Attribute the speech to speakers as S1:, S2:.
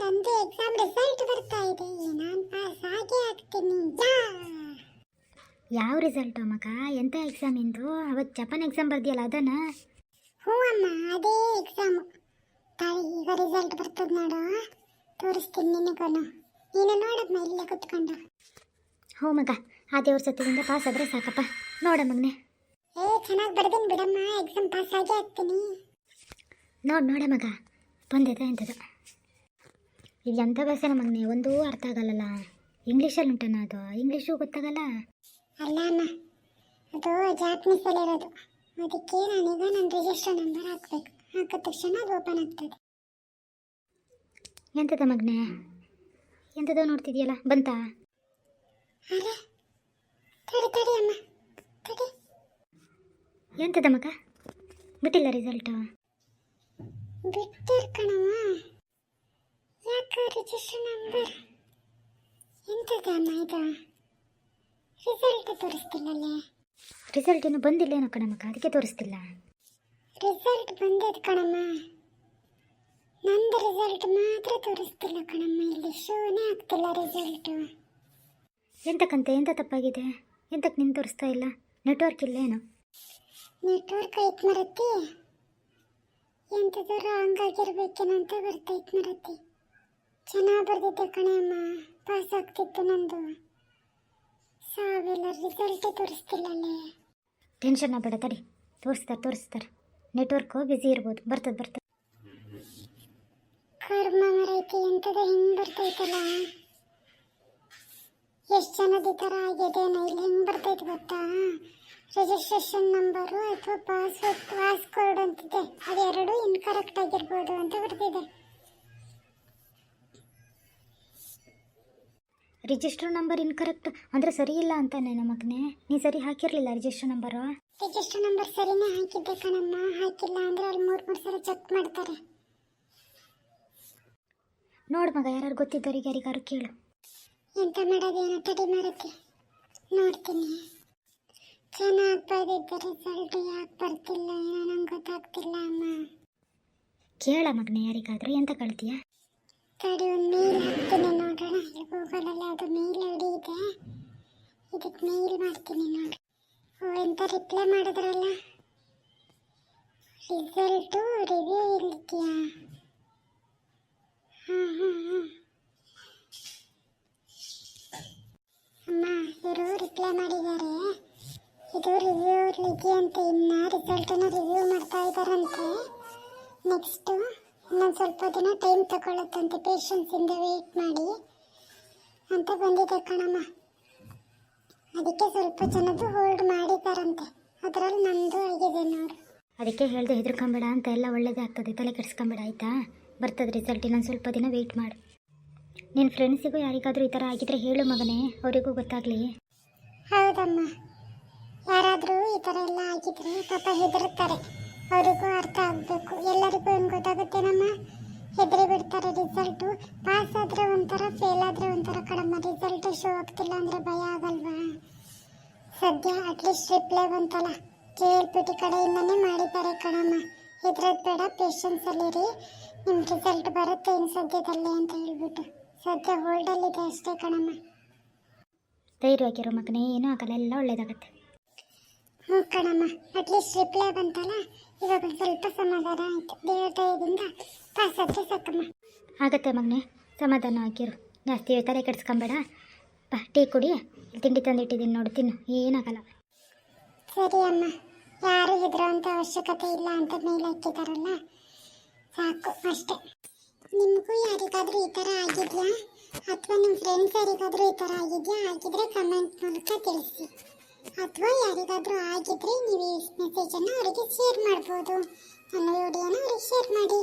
S1: ನಂದು exam result ಬರ್ತಾ ಇದೆ. ನಾನು ಪಾಸ್ ಆಗೇ ಆಗ್ತೀನಿ.
S2: ಯಾವ ರಿಸಲ್ಟು ಮಗ? ಎಂಥ ಎಕ್ಸಾಮ್ ಇಂದು? ಅವತ್ತು ಜಪಾನ್ ಎಕ್ಸಾಮ್ ಬರ್ದಿಯಲ್ಲ ಅದನ್ನ?
S1: ಹ್ಞೂ ಅಮ್ಮ, ಅದೇ ಎಕ್ಸಾಮು. ತಾಳಿ ಈಗ ರಿಸಲ್ಟ್ ಬರ್ತದೆ ನೋಡು, ತೋರಿಸ್ತೀನಿ ನಿನಗೂ. ನೀನು ನೋಡಮ್ಮ ಇಲ್ಲೇ ಕುತ್ಕೊಂಡು.
S2: ಹ್ಞೂ ಮಗ, ಆ ದೇವ್ರ ಸತ್ಯದಿಂದ ಪಾಸ್ ಆದರೆ ಸಾಕಪ್ಪ. ನೋಡ ಮಗನೆ,
S1: ಚೆನ್ನಾಗಿ ಬರ್ದೀನಿ ಬಿಡಮ್ಮ, ಎಕ್ಸಾಮ್ ಪಾಸ್ ಆಗೇ ಆಗ್ತೀನಿ.
S2: ನೋಡ ಮಗ, ಬಂದಿದೆ ಎಂಥದ್ದು. ಇದು ಎಂಥ ಭಾಷೆನ ಮಗನೆ? ಒಂದೂ ಅರ್ಥ ಆಗಲ್ಲಲ್ಲ. ಇಂಗ್ಲೀಷಲ್ಲಿ ಉಂಟನ ಅದು? ಇಂಗ್ಲೀಷು ಗೊತ್ತಾಗಲ್ಲ.
S1: ಅಲ್ಲ ಅಮ್ಮ, ಅದು ಜಾಪನೀಸಲ್ಲಿರೋದು. ಅದಕ್ಕೆ ನಾನೀಗ ನನ್ನ ರಿಜಿಸ್ಟರ್ ನಂಬರ್ ಹಾಕಬೇಕು. ಹಾಕಿದ ತಕ್ಷಣ ಅದು ಓಪನ್ ಆಗ್ತದೆ.
S2: ಎಂಥದ ಮಗನೆ? ಎಂಥದೋ ನೋಡ್ತಿದ್ಯಲ್ಲ, ಬಂತಾ?
S1: ಅರೆ ತಡಿ ಅಮ್ಮ, ತಡಿ.
S2: ಎಂಥದ ಮಗ? ಬಿಟ್ಟಿಲ್ಲ ರಿಸಲ್ಟು?
S1: ಬಿಟ್ಟರ್ ಕಣಮ್ಮ. ಯಾಕೆ ರಿಜಿಸ್ಟರ್ ನಂಬರ್? ಎಂಥದ ಅಮ್ಮ ಇದು? ರಿಸಲ್ಟ್ ತೋರಿಸ್ತಿಲ್ಲಲ್ಲೇ.
S2: ರಿಸಲ್ಟ್ ಇನ್ನೂ ಬಂದಿಲ್ಲೇನೋ ಕಣಮಕ್ಕ, ಅದಕ್ಕೆ ತೋರಿಸ್ತಿಲ್ಲ.
S1: ರಿಸಲ್ಟ್ ಬಂದದ ಕಣಮ್ಮ, ನಂದು ರಿಸಲ್ಟ್ ಮಾತ್ರ ತೋರಿಸ್ತಿಲ್ಲ ಕಣಮ್ಮ. ಇಲ್ಲಿ ಶೋನೇ ಆಗ್ತಿಲ್ಲ ರಿಸಲ್ಟು.
S2: ಎಂತಕ್ಕಂತೆ? ಎಂಥ ತಪ್ಪಾಗಿದೆ? ಎಂತಕ್ಕೆ ನಿನ್ನ ತೋರಿಸ್ತಾ ಇಲ್ಲ? ನೆಟ್ವರ್ಕ್ ಇಲ್ಲ ಏನು?
S1: ನೆಟ್ವರ್ಕ್ ಐತ್ ಮರತಿ, ಎಂಥದಾರ ಹಂಗಾಗಿರ್ಬೇಕೇನಂತ ಬರ್ತೈತ್ ಮರತಿ. ಚೆನ್ನಾಗಿ ಬರ್ದಿದ್ದೆ ಕಣೆ ಅಮ್ಮ, ಪಾಸ್ ಆಗ್ತಿತ್ತು ನಂದು. ಸಾವಿಲ್ಲ, ರಿಸಲ್ಟ್ ತೋರಿಸ್ತಿಲ್ಲಲ್ಲೇ.
S2: ಟೆನ್ಷನ್ ಆಗಬೇಡ, ತಡಿ, ತೋರಿಸ್ತಾರೆ. ನೆಟ್ವರ್ಕು ಬ್ಯುಸಿ ಇರ್ಬೋದು, ಬರ್ತದೆ.
S1: ಕರ್ಮ ಮರೈತಿ, ಎಂಥದ ಹಿಂಗೆ ಬರ್ತೈತಲ್ಲ. ಎಷ್ಟು ಜನದ ಈ ಥರ ಆಗಿದೆನೋ. ಇಲ್ಲಿ ಹೆಂಗೆ ಬರ್ತೈತೆ ಗೊತ್ತಾ? ರಿಜಿಸ್ಟ್ರೇಷನ್ ನಂಬರು ಅಥವಾ ಪಾಸ್ಕೋಡ್ ಅಂತಿದೆ, ಅದೆರಡು ಇನ್ಕರೆಕ್ಟ್ ಆಗಿರ್ಬೋದು ಅಂತ ಬರ್ತಿದೆ.
S2: ರಿಜಿಸ್ಟರ್ ನಂಬರ್ ಇನ್ಕರೆಕ್ಟ್ ಅಂದರೆ ಸರಿ ಇಲ್ಲ ಅಂತಾನೆ ನಮಗ್ನೆ. ನೀ ಸರಿ ಹಾಕಿರಲಿಲ್ಲ ರಿಜಿಸ್ಟರ್ ನಂಬರು?
S1: ರಿಜಿಸ್ಟರ್ ನಂಬರ್ ಸರಿನೇ ಹಾಕಿದ್ದೆ ಕಣಮ್ಮ. ಹಾಕಿಲ್ಲ ಅಂದರೆ ಅಲ್ಲಿ ಮೂರು ಸಲ ಚೆಕ್ ಮಾಡ್ತಾರೆ.
S2: ನೋಡು ಮಗ, ಯಾರು ಗೊತ್ತಿದ್ದವರಿಗೆ ಯಾರಿಗಾರು ಕೇಳು.
S1: ಎಂತ ಮಾಡೋದೇನೋ, ತಡಿ ಮರತಿ, ನೋಡ್ತೀನಿ. ಚೆನ್ನಾಗಿ ಬರ್ದಿದ್ದೆ, ರಿಸಲ್ಟ್ ಯಾಕೆ ಬರ್ತಿಲ್ಲ ಏನೋ ನಂಗೆ ಗೊತ್ತಾಗ್ತಿಲ್ಲ ಅಮ್ಮ.
S2: ಕೇಳ ಮಗನೆ ಯಾರಿಗಾದರೂ. ಎಂತ ಕಳ್ತೀಯ?
S1: ತಡಿ, ಒಂದು ಮೇಲ್ ಹಾಕ್ತೀನಿ ನೋಡೋಣ. ಇಲ್ಲಿ ಗೂಗಲಲ್ಲಿ ಅದು ಮೇಲ್ ಐಡಿ ಇದೆ, ಇದಕ್ಕೆ ಮೇಲ್ ಮಾಡ್ತೀನಿ ನೋಡಿ. ಎಂತ ರಿಪ್ಲೈ ಮಾಡಿದ್ರಲ್ಲ, ರಿಸಲ್ಟು ರಿವ್ಯೂ ಇರ್ಲಿಕ್ಕಿಯಾ? ಹಾಂ ಅಮ್ಮ, ಇವರು ರಿಪ್ಲೈ ಮಾಡಿದ್ದಾರೆ. ಇದು ರಿವ್ಯೂ ಇರ್ಲಿಕ್ಕೆ ಅಂತ, ಇನ್ನು ರಿಸಲ್ಟನ್ನು ರಿವ್ಯೂ ಮಾಡ್ತಾ ಇದ್ದಾರಂತೆ. ನೆಕ್ಸ್ಟು ಇನ್ನೊಂದು ಸ್ವಲ್ಪ ದಿನ ಟೈಮ್ ತಗೊಳ್ಳುತ್ತಂತೆ, ಪೇಷನ್ಸಿಂದ ವೆಯ್ಟ್ ಮಾಡಿ ಅಂತ ಬಂದಿದೆ ಕಣಮ್ಮ. ಅದಕ್ಕೆ ಸ್ವಲ್ಪ ಜನದ್ದು ಹೋಲ್ಡ್ ಮಾಡಿದ್ದಾರಂತೆ, ಅದರಲ್ಲಿ ನಂದು ಆಗಿದೆ ನೋಡು.
S2: ಅದಕ್ಕೆ ಹೇಳ್ದೆ ಹೆದರ್ಕೊಂಬೇಡ ಅಂತ, ಎಲ್ಲ ಒಳ್ಳೇದೇ ಆಗ್ತದೆ, ತಲೆ ಕೆಡಿಸ್ಕೊಂಬೇಡ ಆಯಿತಾ? ಬರ್ತದೆ ರಿಸಲ್ಟ್, ಇನ್ನೊಂದು ಸ್ವಲ್ಪ ದಿನ ವೆಯ್ಟ್ ಮಾಡು. ನಿನ್ನ ಫ್ರೆಂಡ್ಸಿಗೂ ಯಾರಿಗಾದರೂ ಈ ಥರ ಆಗಿದ್ರೆ ಹೇಳು ಮಗನೇ, ಅವರಿಗೂ ಗೊತ್ತಾಗಲಿ.
S1: ಹೌದಮ್ಮ, ಯಾರಾದರೂ ಈ ಥರ ಎಲ್ಲ ಆಗಿದ್ರೆ ಪಾಪ ಹೆದರುತ್ತಾರೆ, ಅವರಿಗೂ ಅರ್ಥ ಆಗಬೇಕು. ಎಲ್ಲರಿಗೂ ಏನು ಗೊತ್ತಾಗುತ್ತೇನಮ್ಮ, ಹೆದರಿ ಬಿಡ್ತಾರೆ. ರಿಸಲ್ಟು ಪಾಸ್ ಆದರೆ ಒಂಥರ, ಫೇಲ್ ಆದರೆ ಒಂಥರ ಕಣಮ್ಮ. ರಿಸಲ್ಟು ಶೋ ಆಗ್ತಿಲ್ಲ ಅಂದರೆ ಭಯ ಆಗಲ್ವಾ? ಸದ್ಯ ಅಟ್ಲೀಸ್ಟ್ ರಿಪ್ಲೈ ಬಂತಲ್ಲ, KLPT ಕಡೆಯಿಂದನೇ ಮಾಡಿದ್ದಾರೆ ಕಣಮ್ಮ. ಹೆದರೋದು ಬೇಡ, ಪೇಷನ್ಸಲ್ಲಿರಿ, ನಿಮ್ಮ ರಿಸಲ್ಟ್ ಬರುತ್ತೆ ಇನ್ನು ಸದ್ಯದಲ್ಲೇ ಅಂತ ಹೇಳ್ಬಿಟ್ಟು ಸದ್ಯ ಹೋಲ್ಡಲ್ಲಿದೆ ಅಷ್ಟೇ ಕಣಮ್ಮ.
S2: ಧೈರ್ಯವಾಗಿರೋ ಮಗನೇ, ಏನೂ ಆಗಲ್ಲ, ಎಲ್ಲ ಒಳ್ಳೇದಾಗತ್ತೆ.
S1: ಹ್ಞೂ ಕಣಮ್ಮ, ಅಟ್ಲೀಸ್ಟ್ ರಿಪ್ಲೈ ಬಂತಲ್ಲ, ಇವಾಗ ಸ್ವಲ್ಪ ಸಮಾಧಾನ ಆಯಿತು. ದೇವ್ರ ದಯದಿಂದ ಪಾಸ್ ಆದರೆ ಸಾಕಮ್ಮ.
S2: ಆಗತ್ತೆ ಮಗನೇ, ಸಮಾಧಾನ ಆಗಿರು, ಜಾಸ್ತಿ ತಲೆ ಕೆಡಿಸ್ಕೊಂಬೇಡ. ಬಾ, ಟೀ ಕುಡಿ, ತಿಂಡಿ ತಂದಿಟ್ಟಿದ್ದೀನಿ ನೋಡು, ತಿನ್ನು, ಏನಾಗಲ್ಲ.
S1: ಸರಿ ಅಮ್ಮ, ಯಾರು ಹೆದರೋಂಥ ಅವಶ್ಯಕತೆ ಇಲ್ಲ ಅಂತ ಮೇಲೆ ಹಾಕಿದಾರಲ್ಲ, ಸಾಕು ಅಷ್ಟೇ. ನಿಮಗೂ ಯಾರಿಗಾದರೂ ಈ ಥರ ಆಗಿದೆಯಾ, ಅಥವಾ ನಿಮ್ಮ ಫ್ರೆಂಡ್ಸ್ ಯಾರಿಗಾದರೂ ಈ ಥರ ಆಗಿದೆಯಾ? ಆಗಿದ್ರೆ ಕಮೆಂಟ್ ಮೂಲಕ ತಿಳಿಸಿ. ಅಥವಾ ಯಾರಿಗಾದರೂ ಆಗಿದ್ರೆ ನೀವು ಈ ಮೆಸೇಜನ್ನು ಅವರಿಗೆ ಶೇರ್ ಮಾಡ್ಬೋದು. ನನ್ನ ವಿಡಿಯೋನ ಅವ್ರಿಗೆ ಶೇರ್ ಮಾಡಿ.